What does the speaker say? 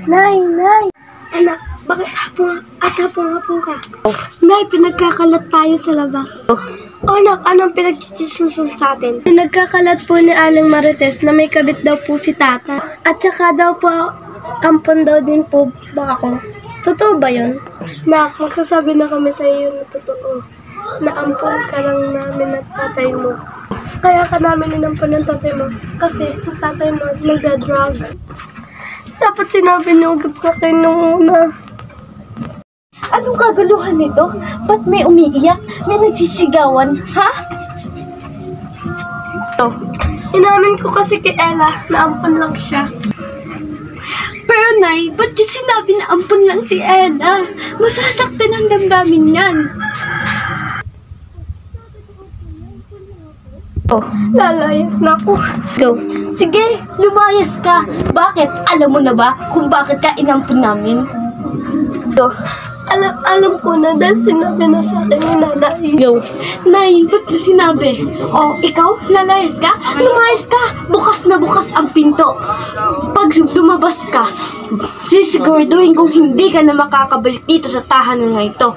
Nay! Anak, bakit hapong ka? Nay, pinagkakalat tayo sa labas. Anak, anong pinagchichismisan sa atin? Pinagkakalat po ni Aling Marites na may kabit daw po si Tata. At saka daw po, ampon daw din po ba ako? Totoo ba yun? Nak, magsasabi na kami sa iyo na totoo. Naampon ka lang namin at tatay mo. Kaya ka namin inampon ng tatay mo. Kasi ang tatay mo nagda-drugs. Dapat sinabi niyo agad sa akin nung una. Anong kagaluhan nito? Ba't may umiiyak? May nagsisigawan, ha? Inamin ko kasi kay Ella na ampon lang siya. Pero Nay, ba't yung sinabi na ampun lang si Ella? Masasaktan ang damdamin yan. Lalayas na ako. Go. Sige, lumayas ka. Bakit? Alam mo na ba kung bakit ka inampun namin? Go. Alam ko na dahil sinabi na sa akin ni nanay. Go. Nay, ba't mo sinabi? O, ikaw? Lalayas ka? Lumayas ka. Bukas na bukas ang pinto. Pag lumabas ka, sisiguraduhin kung hindi ka na makakabalik dito sa tahanan na ito.